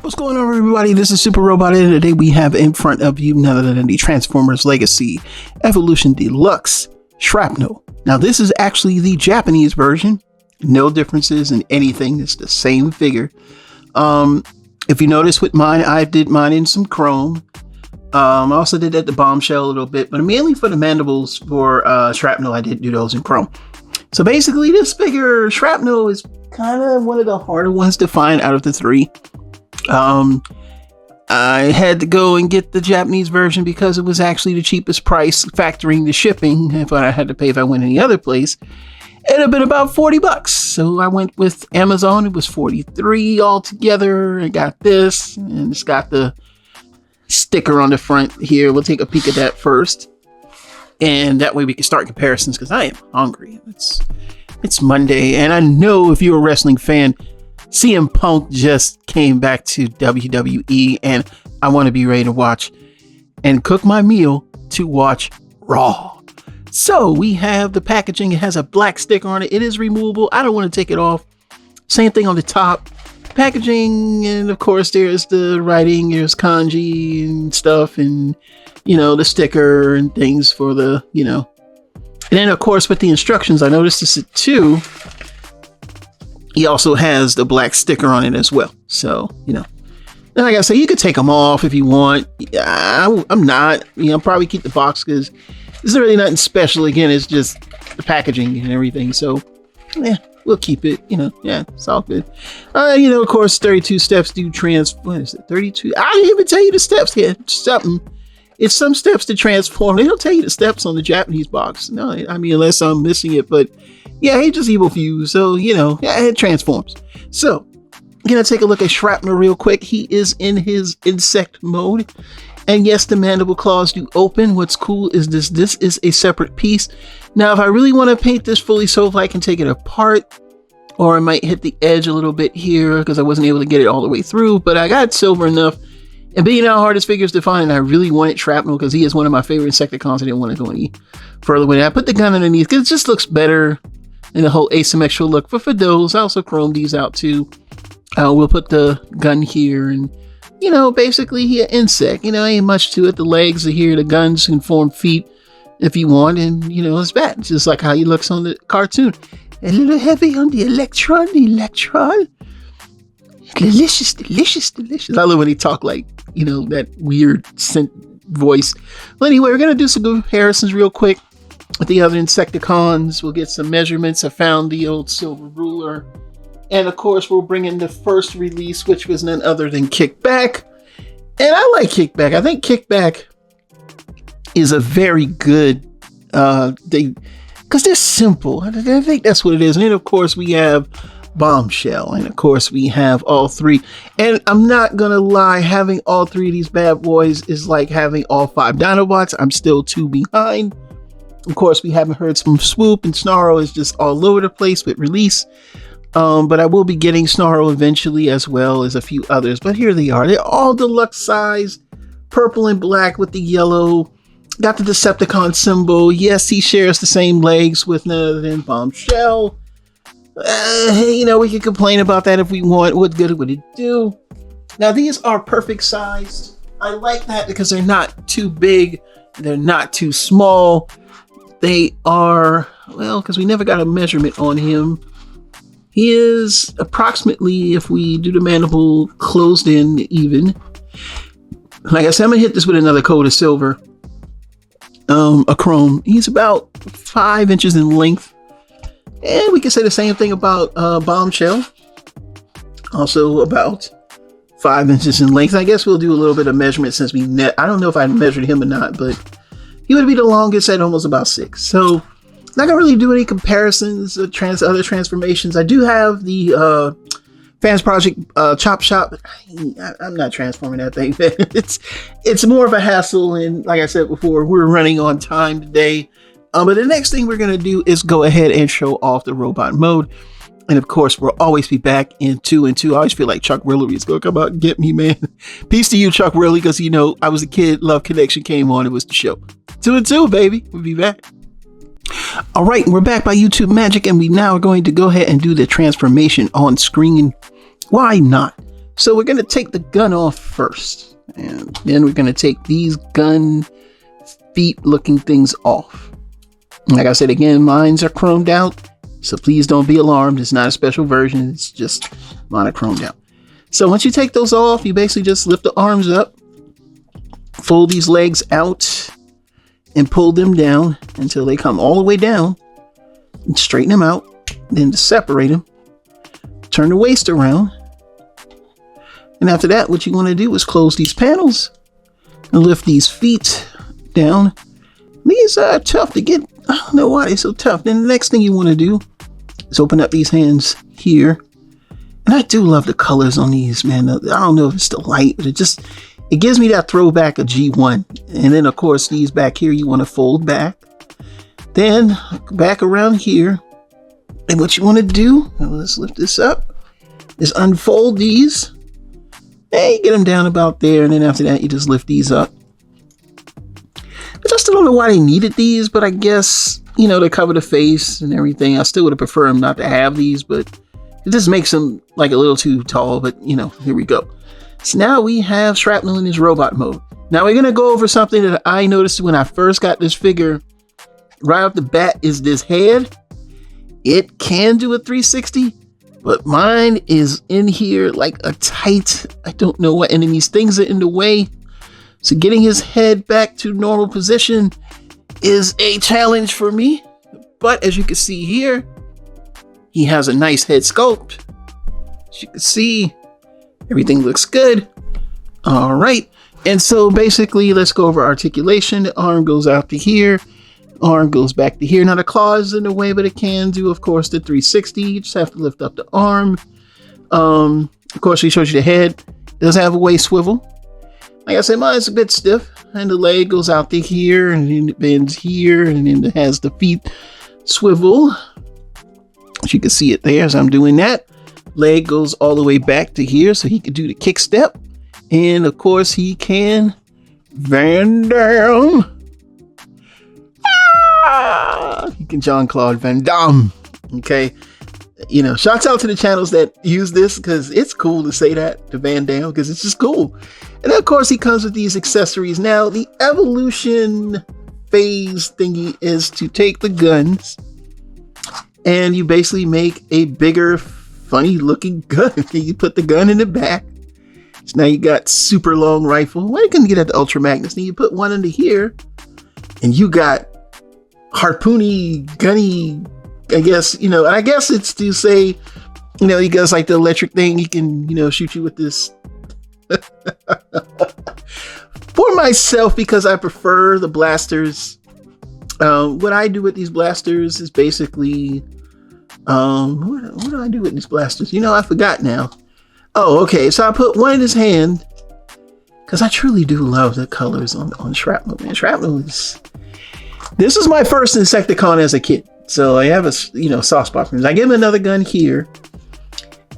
What's going on, everybody? This is Super Robot, and today we have in front of you none other than the Transformers Legacy Evolution Deluxe Shrapnel. Now, this is actually the Japanese version. No differences in anything. It's the same figure. If you notice with mine, I did mine in some chrome. I also did that the bombshell a little bit, but mainly for the mandibles for Shrapnel, I did do those in chrome. So basically, this figure, Shrapnel, is kind of one of the harder ones to find out of the three. I had to go and get the Japanese version because it was actually the cheapest price, factoring the shipping. If I had to pay if I went any other place, it'd have been about $40. So I went with Amazon. It was $43 altogether. I got this, and it's got the sticker on the front here. We'll take a peek at that first, and that way we can start comparisons because I am hungry. It's Monday, and I know if you're a wrestling fan, CM Punk just came back to WWE, and I want to be ready to watch and cook my meal to watch Raw. So we have the packaging. It has a black sticker on it. It is removable. I don't want to take it off. Same thing on the top. Packaging, and of course there's the writing. There's kanji and stuff, and the sticker and things for the, And then of course with the instructions, I noticed this too. He also has the black sticker on it as well. So, then like I say, you could take them off if you want. I'm not. I'll probably keep the box because this is really nothing special. Again, it's just the packaging and everything. So, yeah, we'll keep it. It's all good. Of course, 32 steps do what is it, 32? I didn't even tell you the steps here. It's some steps to transform. They don't tell you the steps on the Japanese box. No, unless I'm missing it, but yeah, he just evil fused. So, it transforms. So, gonna take a look at Shrapnel real quick. He is in his insect mode. And yes, the mandible claws do open. What's cool is this is a separate piece. Now, if I really want to paint this fully silver, I can take it apart, or I might hit the edge a little bit here because I wasn't able to get it all the way through, but I got silver enough. And being how hard his figures to find, I really wanted Shrapnel because he is one of my favorite Insecticons. I didn't want to go any further with it. I put the gun underneath because it just looks better in the whole asymmetrical look. For those, I also chromed these out too. We'll put the gun here, and basically he an insect. Ain't much to it. The legs are here. The guns can form feet if you want, and it's bat, just like how he looks on the cartoon. A little heavy on the electron. Delicious. I love when he talk like, that weird synth voice. Well, anyway, we're going to do some comparisons real quick with the other Insecticons. We'll get some measurements. I found the old silver ruler. And of course, we'll bring in the first release, which was none other than Kickback. And I like Kickback. I think Kickback is a very good, because they're simple. I think that's what it is. And then, of course, we have Bombshell, and of course we have all three. And I'm not gonna lie, having all three of these bad boys is like having all 5 Dinobots. I'm still 2 behind. Of course, we haven't heard from Swoop, and Snarl is just all over the place with release. But I will be getting Snarl eventually, as well as a few others. But here they are. They're all deluxe size, purple and black with the yellow. Got the Decepticon symbol. Yes, he shares the same legs with none other than Bombshell. We can complain about that if we want. What good would it do? Now, these are perfect size. I like that because they're not too big. They're not too small. They are, because we never got a measurement on him. He is approximately, if we do the mandible closed in even. Like I said, I'm going to hit this with another coat of silver. A chrome. He's about 5 inches in length. And we can say the same thing about Bombshell. Also about 5 inches in length. I guess we'll do a little bit of measurement since I don't know if I measured him or not, but he would be the longest at almost about 6. So, not gonna really do any comparisons of other transformations. I do have the Fans Project Chop Shop. I'm not transforming that thing. It's more of a hassle, and like I said before, we're running on time today. But the next thing we're going to do is go ahead and show off the robot mode. And of course, we'll always be back in 2 and 2. I always feel like Chuck Willery is going to come out and get me, man. Peace to you, Chuck Willery, because, I was a kid. Love Connection came on. It was the show. 2 and 2, baby. We'll be back. All right, we're back by YouTube Magic, and we now are going to go ahead and do the transformation on screen. Why not? So we're going to take the gun off first. And then we're going to take these gun feet looking things off. Like I said, again, mines are chromed out. So please don't be alarmed. It's not a special version. It's just monochromed out. So once you take those off, you basically just lift the arms up, fold these legs out, and pull them down until they come all the way down. And straighten them out. Then to separate them, turn the waist around. And after that, what you want to do is close these panels and lift these feet down. These are tough to get. I don't know why they're so tough. Then the next thing you want to do is open up these hands here. And I do love the colors on these, man. I don't know if it's the light, but it gives me that throwback of G1. And then, of course, these back here, you want to fold back. Then back around here. And what you want to do, let's lift this up, is unfold these. Hey, get them down about there. And then after that, you just lift these up. I still don't know why they needed these, but I guess, to cover the face and everything. I still would have preferred them not to have these, but it just makes them like a little too tall. But, here we go. So now we have Shrapnel in his robot mode. Now we're going to go over something that I noticed when I first got this figure. Right off the bat is this head. It can do a 360, but mine is in here like a tight, I don't know what, and then these things are in the way. So getting his head back to normal position is a challenge for me. But as you can see here, he has a nice head sculpt. As you can see, everything looks good. All right. And so basically, let's go over articulation. The arm goes out to here. Arm goes back to here. Now the claw is in the way, but it can do, of course, the 360. You just have to lift up the arm. Of course, he shows you the head. It does have a waist swivel. Like I said, mine's a bit stiff. And the leg goes out to here, and then it bends here, and then it has the feet swivel. As you can see it there as I'm doing that. Leg goes all the way back to here, so he can do the kick step. And of course, he can Van Damme. He can Jean-Claude Van Damme. Okay. Shouts out to the channels that use this because it's cool to say that to Van Damme because it's just cool. And of course, he comes with these accessories. Now, the evolution phase thingy is to take the guns and you basically make a bigger, funny looking gun. You put the gun in the back. So now you got super long rifle. Why you couldn't get at the Ultra Magnus? Then you put one into here and you got harpoony, gunny, I guess, and I guess it's to say, he goes like the electric thing. He can, shoot you with this. For myself, because I prefer the blasters, what I do with these blasters is basically, what do I do with these blasters? I forgot now. Oh, okay. So I put one in his hand because I truly do love the colors on Shrapnel, man. Shrapnel is... This is my first Insecticon as a kid. So I have a, soft spot for him. I give him another gun here.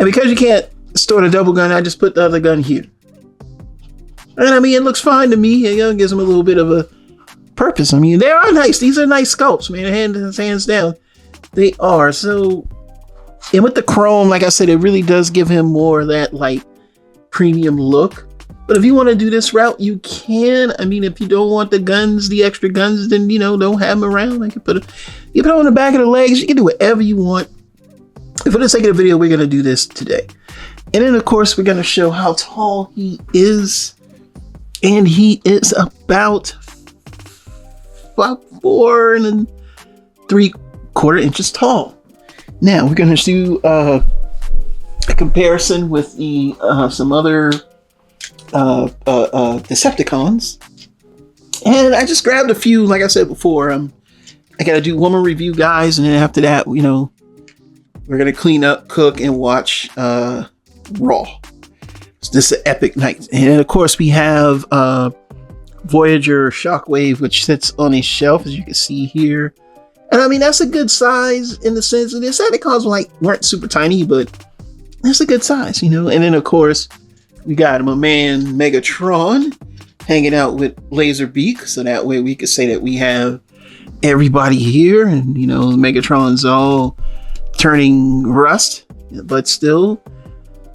And because you can't store the double gun, I just put the other gun here. And it looks fine to me. It gives him a little bit of a purpose. They are nice. These are nice sculpts, man. Hands down. They are. So, and with the chrome, like I said, it really does give him more of that, premium look. But if you want to do this route, you can. If you don't want the extra guns, then, don't have them around. You put it on the back of the legs. You can do whatever you want. And for the sake of the video, we're going to do this today. And then, of course, we're going to show how tall he is. And he is about 4 3/4 inches tall. Now, we're going to do a comparison with the some other Decepticons, and I just grabbed a few. Like I said before, I gotta do woman review, guys, and then after that, we're gonna clean up, cook, and watch Raw. So this is an epic night. And then of course we have Voyager Shockwave, which sits on a shelf, as you can see here. And that's a good size in the sense that the Decepticons weren't super tiny, but that's a good size, And then of course we got my man Megatron hanging out with Laserbeak, so that way we could say that we have everybody here, and Megatron's all turning rust, but still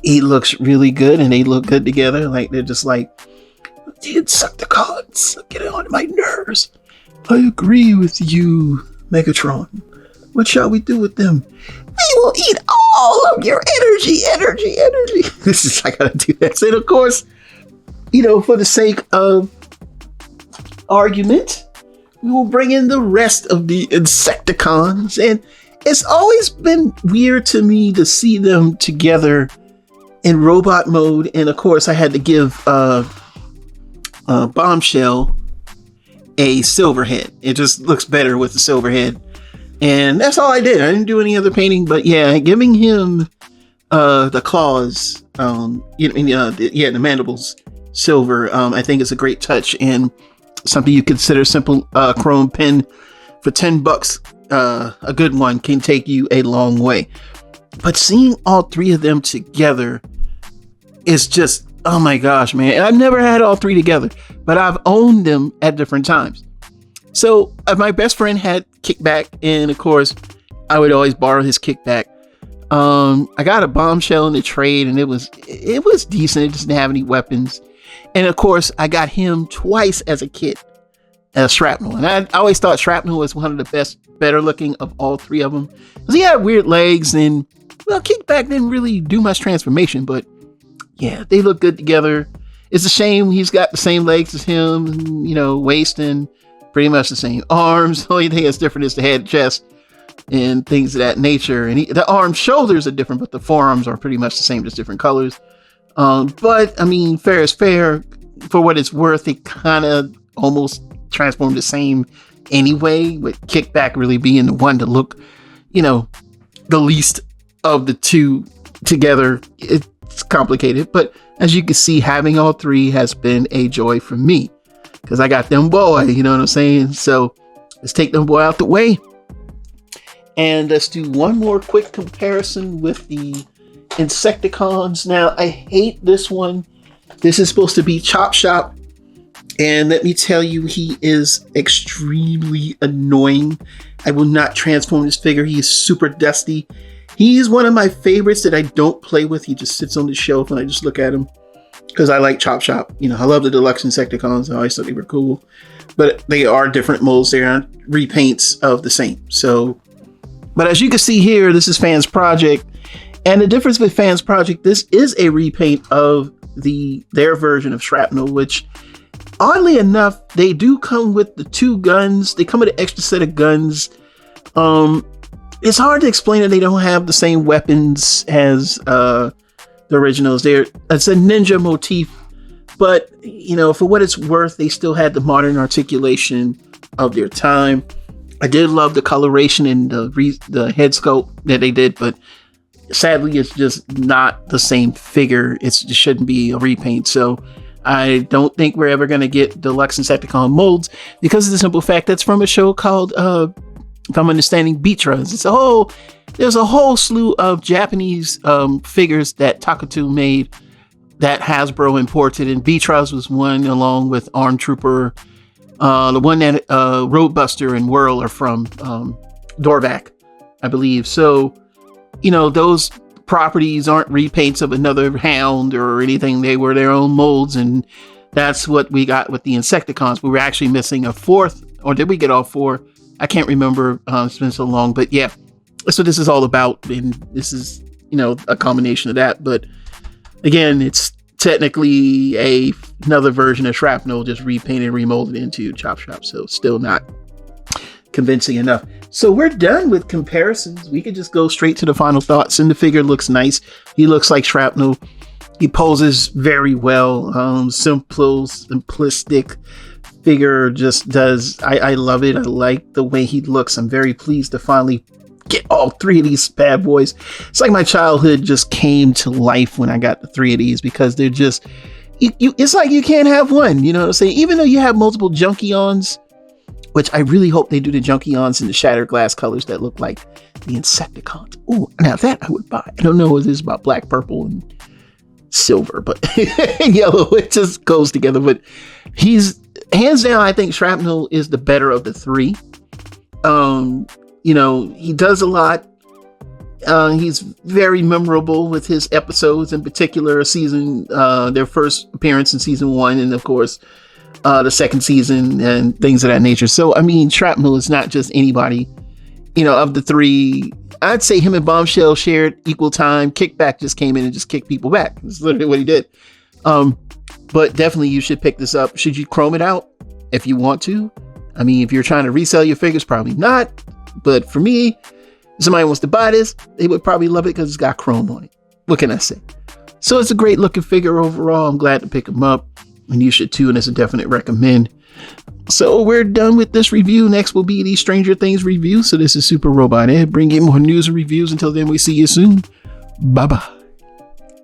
he looks really good, and they look good together. Like they're just like, the Insecticons get on my nerves. I agree with you, Megatron. What shall we do with them? We will eat all of your energy. This is, I gotta do that. And of course, for the sake of argument, we will bring in the rest of the Insecticons. And it's always been weird to me to see them together in robot mode. And of course, I had to give Bombshell a silver head. It just looks better with the silver head. And that's all I did. I didn't do any other painting, but yeah, giving him the claws, the mandibles silver, I think is a great touch, and something you consider simple chrome pen for $10. A good one can take you a long way. But seeing all three of them together is just, oh my gosh, man. And I've never had all three together, but I've owned them at different times. So my best friend had Kickback, and of course I would always borrow his Kickback. I got a Bombshell in the trade, and it was decent. It just didn't have any weapons. And of course I got him twice as a kid as Shrapnel. And I always thought Shrapnel was one of the better looking of all three of them. Because he had weird legs, and Kickback didn't really do much transformation, but yeah, they look good together. It's a shame he's got the same legs as him, waist and pretty much the same arms. The only thing that's different is the head, chest, and things of that nature. And the arm shoulders are different, but the forearms are pretty much the same, just different colors. But I mean, fair is fair. For what it's worth, it kind of almost transformed the same anyway, with Kickback really being the one to look, the least of the two together. It's complicated, but as you can see, having all three has been a joy for me, because I got them boy, you know what I'm saying? So let's take them boy out the way, and let's do one more quick comparison with the Insecticons. Now, I hate this one. This is supposed to be Chop Shop, and let me tell you, he is extremely annoying. I will not transform this figure. He is super dusty. He's one of my favorites that I don't play with. He just sits on the shelf and I just look at him because I like Chop Shop. I love the deluxe Insecticons. I always thought they were cool, but they are different molds. They aren't repaints of the same. So, but as you can see here, this is Fans Project, and the difference with Fans Project, this is a repaint of their version of Shrapnel, which oddly enough, they do come with the two guns. They come with an extra set of guns. It's hard to explain that they don't have the same weapons as the originals. It's a ninja motif, but for what it's worth, they still had the modern articulation of their time. I did love the coloration and the head sculpt that they did, but sadly, it's just not the same figure. It shouldn't be a repaint. So I don't think we're ever going to get deluxe Insecticon molds, because of the simple fact that's from a show called if I'm understanding, Beatras. There's a whole slew of Japanese figures that Takatu made that Hasbro imported, and Beatras was one, along with Arm Trooper, the one that Roadbuster and Whirl are from, Dorvac, I believe. So, those properties aren't repaints of another Hound or anything. They were their own molds, and that's what we got with the Insecticons. We were actually missing a fourth, or did we get all four? I can't remember. It's been so long, but yeah, that's what this is all about. And this is, a combination of that. But again, it's technically another version of Shrapnel, just repainted, remolded into Chop Shop. So still not convincing enough. So we're done with comparisons. We could just go straight to the final thoughts. And the figure looks nice. He looks like Shrapnel. He poses very well. Simplistic figure just does. I love it. I like the way he looks. I'm very pleased to finally get all three of these bad boys. It's like my childhood just came to life when I got the three of these, because they're just, it's like you can't have one, you know what I'm saying? Even though you have multiple Junkions, which I really hope they do the Junkions in the shattered glass colors that look like the Insecticons. Oh, now that I would buy. I don't know what it is about black, purple, and silver, but yellow. It just goes together. But he's hands down, I think Shrapnel is the better of the three. He does a lot. He's very memorable with his episodes, in particular their first appearance in season 1, and of course the second season and things of that nature. So I mean, Shrapnel is not just anybody. Of the three, I'd say him and Bombshell shared equal time. Kickback just came in and just kicked people back. That's literally what he did. But definitely you should pick this up. Should you chrome it out if you want to? I mean, if you're trying to resell your figures, probably not. But for me, if somebody wants to buy this, they would probably love it because it's got chrome on it. What can I say? So it's a great looking figure overall. I'm glad to pick him up, and you should too, and it's a definite recommend. So we're done with this review. Next will be the Stranger Things review. So this is Super Robot Ed, bringing you more news and reviews. Until then, we see you soon. Bye-bye.